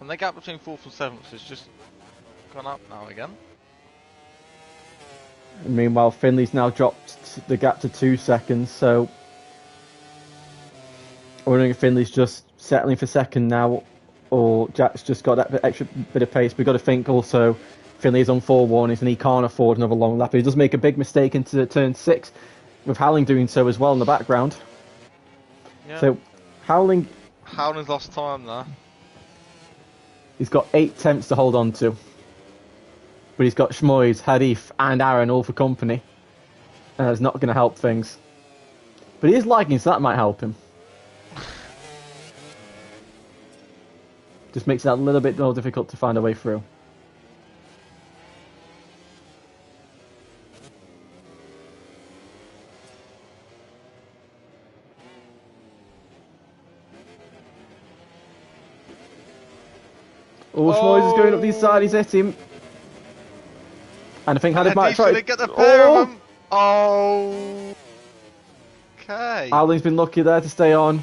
And the gap between 4th and 7th has just gone up now again. And meanwhile, Finley's now dropped the gap to 2 seconds, so I'm wondering if Finley's just settling for second now, or Jack's just got that extra bit of pace. We've got to think also, Finley is on 4 warnings and he can't afford another long lap. He does make a big mistake into turn 6, with Howling doing so as well in the background. Yeah. So, Howling's lost time there. he's got 8 attempts to hold on to. But he's got Schmoyes, Hadif and Aaron all for company. And that's not going to help things. But he is lagging, so that might help him. Just makes it a little bit more difficult to find a way through. Oh, Schmoyes is going up the inside, he's hit him. And I think Hadif might try to get the pair of them. Oh. Okay. Howling's been lucky there to stay on.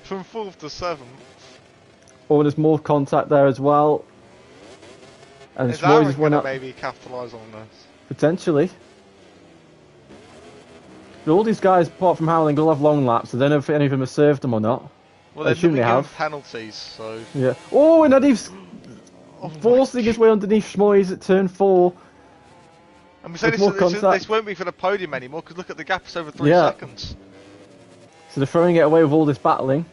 From 4th to 7th. Oh, there's more contact there as well. And Is Schmoyes Aaron has going went to up maybe capitalise on this? potentially. But all these guys, apart from Howling, will have long laps. I don't know if any of them have served them or not. Well, I they're assume they given have. penalties, so... Yeah. Oh, and Hadif's forcing his way underneath Schmoyes at turn 4. And we say this won't be for the podium anymore, because look at the gap, it's over 3 seconds. So they're throwing it away with all this battling.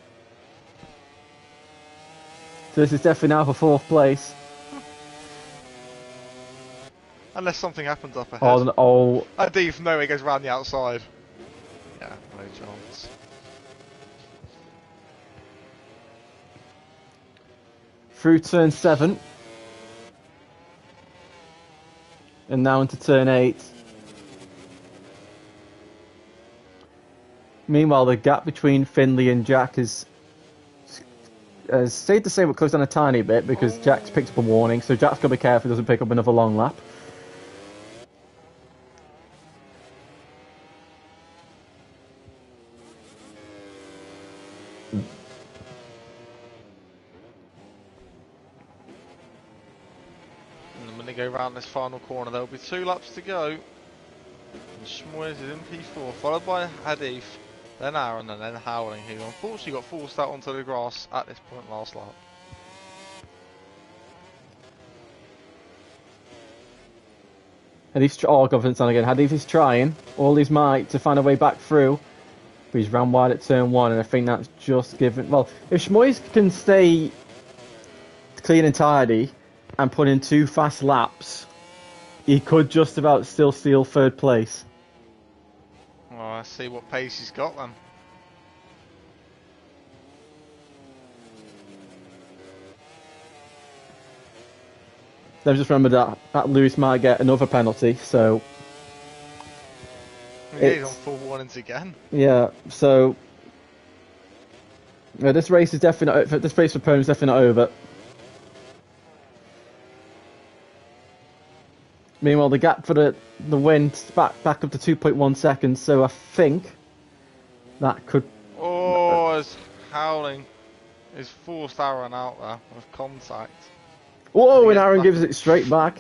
So this is definitely now for 4th place. Unless something happens up ahead. Oh. Hadif, no, he goes round the outside. Yeah, no chance. Through turn 7. And now into turn 8. Meanwhile, the gap between Finley and Jack has stayed the same, but closed down a tiny bit because Jack's picked up a warning. So Jack's got to be careful he doesn't pick up another long lap. And when they go round this final corner, there'll be 2 laps to go. And Schmoyes is in P4, followed by Hadif, then Aaron, and then Howling, who unfortunately got forced out onto the grass at this point last lap. Hadif's confidence on again. Hadif is trying all his might to find a way back through, but he's ran wide at turn 1, and I think that's just given. Well, if Schmoyes can stay clean and tidy and put in 2 fast laps, he could just about still steal 3rd place. Well, I see what pace he's got then. I've just remembered that Lewis might get another penalty, so... Yeah, he's on full warnings again. Yeah, so... this race is definitely not, this race for Perm is definitely not over. Meanwhile, the gap for the win back up to 2.1 seconds, so I think that could... Oh, it's Howling. He's forced Aaron out there with contact. Whoa, and Aaron gives it straight back.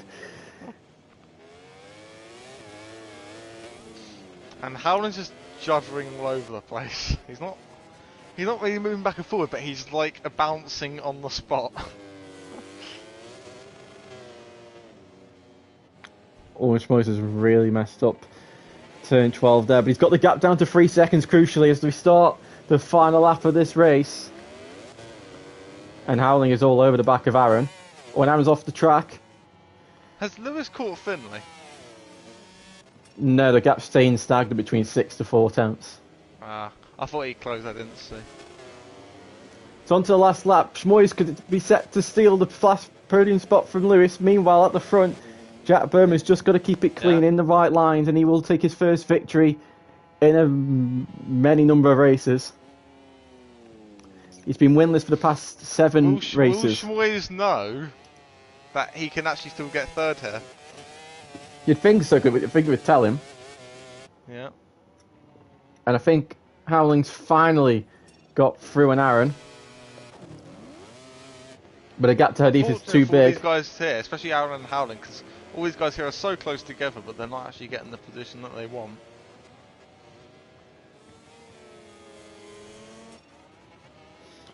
And Howling's just juddering all over the place. He's not really moving back and forward, but he's like bouncing on the spot. Schmoyes has really messed up turn 12 there, but he's got the gap down to 3 seconds crucially as we start the final lap of this race. And Howling is all over the back of Aaron. When Aaron's off the track. Has Lewis caught Finley? No, the gap's staying stagnant between 6 to 4 tenths. Ah, I thought he closed, I didn't see. So on to the last lap. Schmoyes could be set to steal the last podium spot from Lewis. Meanwhile, at the front, Jack Berman's just got to keep it clean in the right lines, and he will take his first victory in a many number of races. He's been winless for the past 7 races. Will Schmoyes know that he can actually still get 3rd here? You'd think so, but you'd think it would tell him. Yeah. And I think Howling's finally got through an Aaron. But a gap to Hadif is too big. These guys here, especially Aaron and Howling, because all these guys here are so close together, but they're not actually getting the position that they want.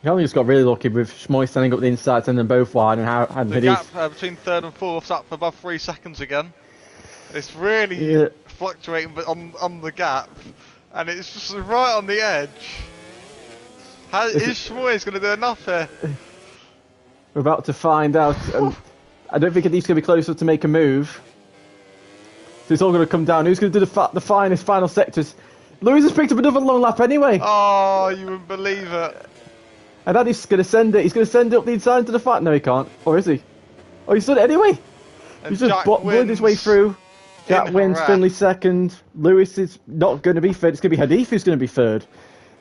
Howling's got really lucky with Schmoyes standing up the inside, sending them both wide, and the Hadif... gap between 3rd and 4th's up above 3 seconds again. It's really fluctuating, but on the gap, and it's just right on the edge. Is Schmoyes going to do enough here? We're about to find out. I don't think Hadif's going to be close enough to make a move. So it's all going to come down. Who's going to do the final sectors? Lewis has picked up another long lap anyway. Oh, you wouldn't believe it. And Hadif's going to send it. He's going to send it up the inside into the fat. No, he can't. Or is he? Oh, he's done it anyway. And he's just blowing his way through. Jack wins, Finley 2nd. Lewis is not going to be 3rd. It's going to be Hadif who's going to be 3rd,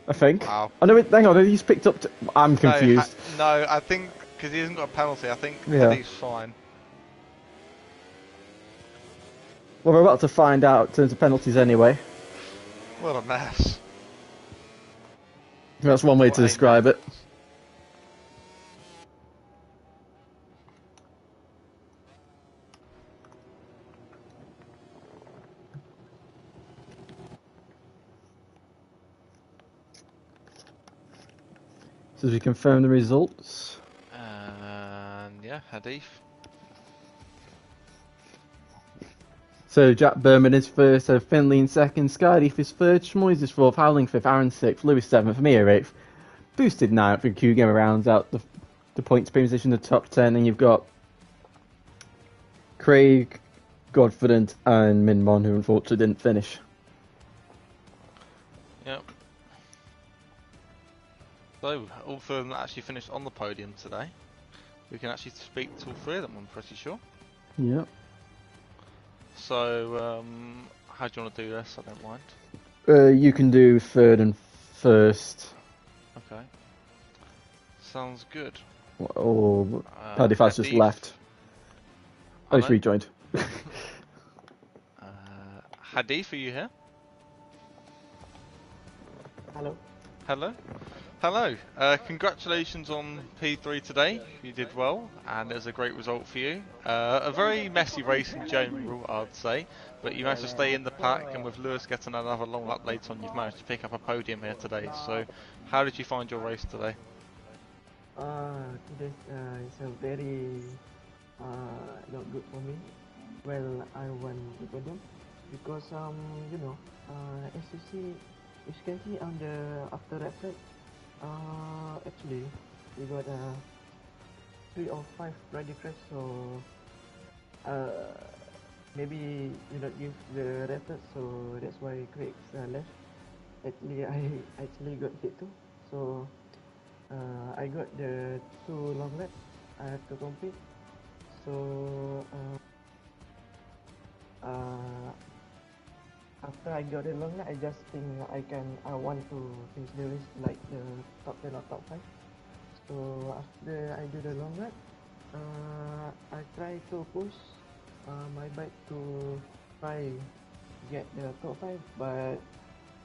I think. Wow. Oh, no, hang on. He's picked up... I'm confused. No, I think because he hasn't got a penalty. I think Yeah. Hadif's fine. Well, we're about to find out in terms of penalties anyway. What a mess. That's one way What to a describe mess. it. So as we confirm the results. And yeah, Hadif. So Jack Berman is first, so Finley in second, Skydeep is third, Schmoyes is fourth, Howling fifth, Aaron sixth, Lewis seventh, Amir eighth, Boosted ninth, and Q Gamer rounds out the points position, the top 10, and you've got Craig, Godfident, and Minmon, who unfortunately didn't finish. Yep. So, all three of them actually finished on the podium today. We can actually speak to all three of them, I'm pretty sure. Yep. So, how do you want to do this? I don't mind. You can do third and first. Okay. Sounds good. Or Paddy Faz just Hadif. left. Oh, he's Hello? rejoined. Hadif, are you here? Hello. Hello? Hello. Congratulations on P3 today. You did well, and it was a great result for you. A very messy race in general, I'd say, but you managed to stay in the pack, and with Lewis getting another long lap later on, you've managed to pick up a podium here today. So, how did you find your race today? Today is a very not good for me. Well, I won the podium because you know as you can see on the after that flag, actually we got 3 or 5 ready crash, so maybe you not give the red flag, so that's why Craig's left. Actually, I actually got hit too, so I got the 2 long laps I have to complete. So after I got the long lap, I just think I want to finish the race like the top 10 or top 5. So after I do the long lap, I try to push my bike to try get the top 5, but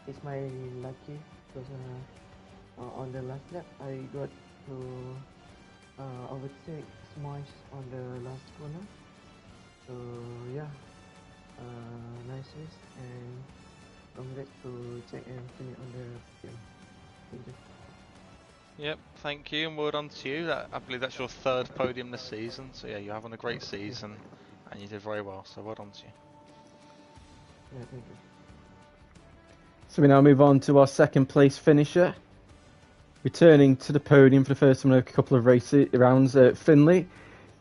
it's my lucky because on the last lap I got to overtake Smosh on the last corner. So yeah, nice race, and congrats to Jack and Finny on the podium. Thank you. Yep, thank you, and well done to you. I believe that's your 3rd podium this season, so yeah, you're having a great season, and you did very well, so well done to you. Yeah, thank you. So we now move on to our second place finisher. Returning to the podium for the first time in a couple of rounds, Finley.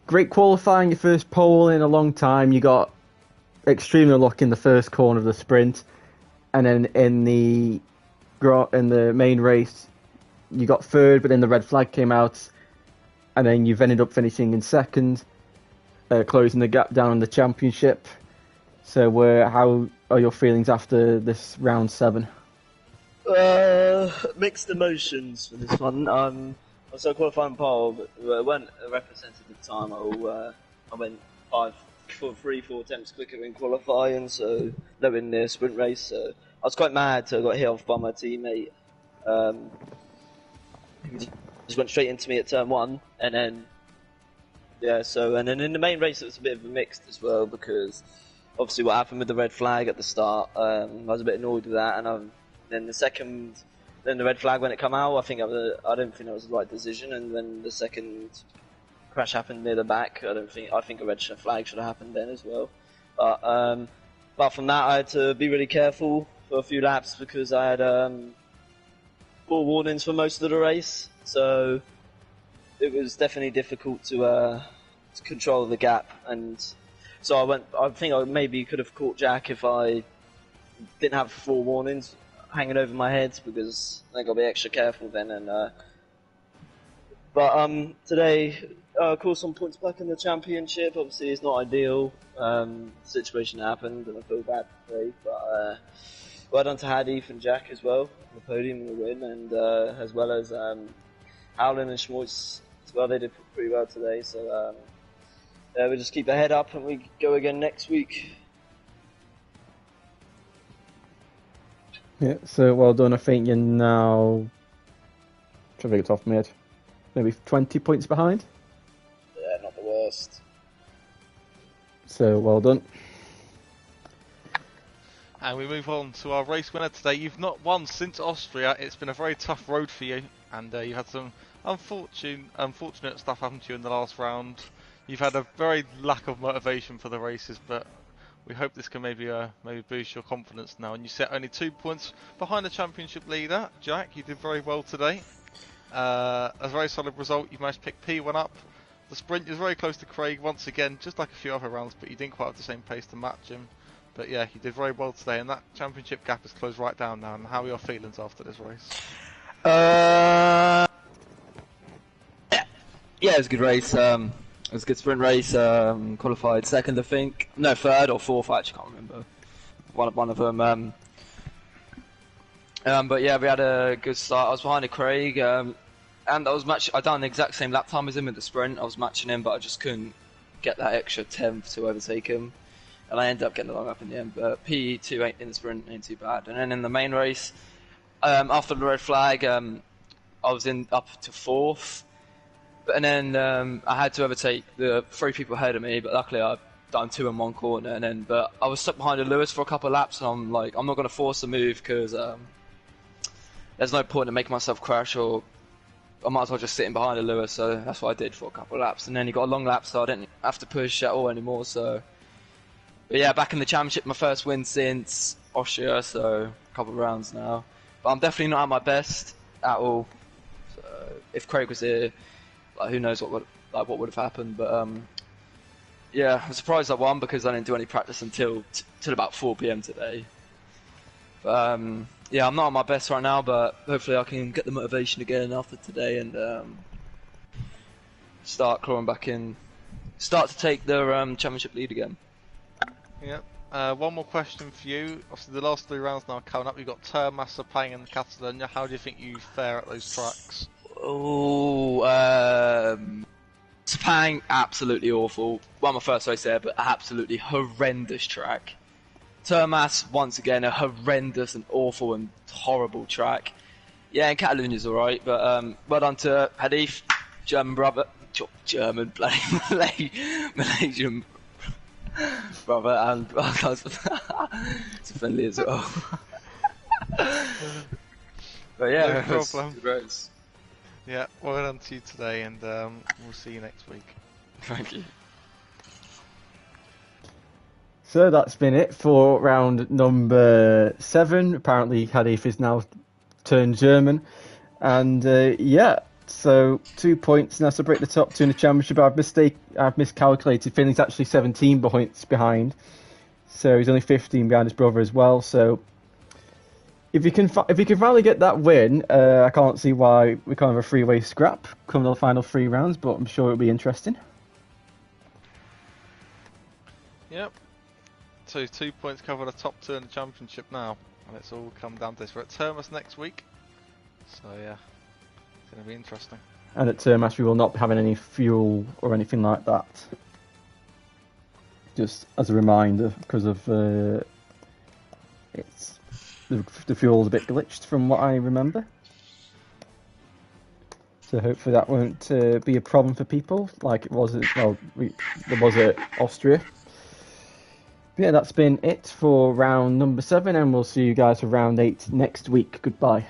Great qualifying, your first pole in a long time. You got extremely lucky in the first corner of the sprint, and then in the main race, you got third, but then the red flag came out, and then you've ended up finishing in second, closing the gap down in the championship. So, how are your feelings after this round 7? Mixed emotions for this one. Also qualifying pole, but I weren't a representative time. I went 4 attempts quicker in qualifying, so no in the sprint race. So I was quite mad. So I got hit off by my teammate. He just went straight into me at turn 1, and then and then in the main race it was a bit of a mixed as well, because obviously what happened with the red flag at the start, I was a bit annoyed with that, and then the red flag when it come out, I don't think that was the right decision, and when the second crash happened near the back, I think a red flag should have happened then as well. But apart from that, I had to be really careful for a few laps because I had 4 warnings for most of the race, so it was definitely difficult to control the gap, and so I think I maybe could have caught Jack if I didn't have 4 warnings hanging over my head, because I think I'll be extra careful then. And today, of course, on points back in the championship, obviously it's not ideal. Situation happened, and I feel bad today. But well done to Hadif and Jack as well on the podium and the win, and as well as Howlin and Schmutz as well. They did pretty well today, so yeah, we just keep the head up and we go again next week. Yeah, so well done. I think you're now, trying to get it off my head, maybe 20 points behind. Yeah, not the worst. So well done. And we move on to our race winner today. You've not won since Austria. It's been a very tough road for you, and you had some unfortunate stuff happen to you in the last round. You've had a very lack of motivation for the races, but we hope this can maybe boost your confidence now. And you set only 2 points behind the championship leader, Jack. You did very well today. A very solid result. You managed to pick P1 up. The sprint is very close to Craig once again, just like a few other rounds, but you didn't quite have the same pace to match him. But yeah, you did very well today, and that championship gap has closed right down now. And how are your feelings after this race? Yeah, it was a good race. It was a good sprint race. Qualified second, I think. No, third or fourth. I actually can't remember. One of them. But yeah, we had a good start. I was behind Craig, and I done the exact same lap time as him at the sprint. I was matching him, but I just couldn't get that extra tenth to overtake him. And I ended up getting the long up in the end, but P2 in the sprint ain't too bad. And then in the main race, after the red flag, I was up to fourth. And then I had to overtake the 3 people ahead of me, but luckily I done 2 in one corner. But I was stuck behind a Lewis for a couple of laps, and I'm like, I'm not going to force a move because there's no point in making myself crash, or I might as well just sit in behind a Lewis. So that's what I did for a couple of laps. And then he got a long lap, so I didn't have to push at all anymore. So. But yeah, back in the championship, my first win since Austria, so a couple of rounds now. But I'm definitely not at my best at all. So if Craig was here, like, who knows what would have happened. But yeah, I'm surprised I won because I didn't do any practice until about 4 PM today. But yeah, I'm not at my best right now, but hopefully I can get the motivation again after today and start clawing back in, start to take the championship lead again. Yep. One more question for you. Obviously, the last 3 rounds now are coming up. You've got Termas, Sepang and Catalonia. How do you think you fare at those tracks? Oh, Sepang, absolutely awful. Won my first race there, but absolutely horrendous track. Termas, once again, a horrendous and awful and horrible track. Yeah, and Catalonia's alright, but well done to Hadith, German brother. German, bloody Malaysian brother, and it's friendly as well. But yeah, no problem. Good race. Yeah, well done to you today, and we'll see you next week. Thank you. So that's been it for round number 7. Apparently Hadif is now turned German. And yeah, so 2 points now to break the top 2 in the championship. I've miscalculated. Finley's actually 17 points behind. So he's only 15 behind his brother as well. So if you can finally get that win, I can't see why we can't have a 3-way scrap come to the final 3 rounds, but I'm sure it'll be interesting. Yep. So 2 points cover the top 2 in the championship now, and it's all come down to this. We're at Termas next week, so yeah, it's going to be interesting. And at Termas we will not be having any fuel or anything like that. Just as a reminder, because of it's the fuel's a bit glitched from what I remember. So hopefully that won't be a problem for people like it was. There was at Austria. But yeah, that's been it for round number 7, and we'll see you guys for round 8 next week. Goodbye.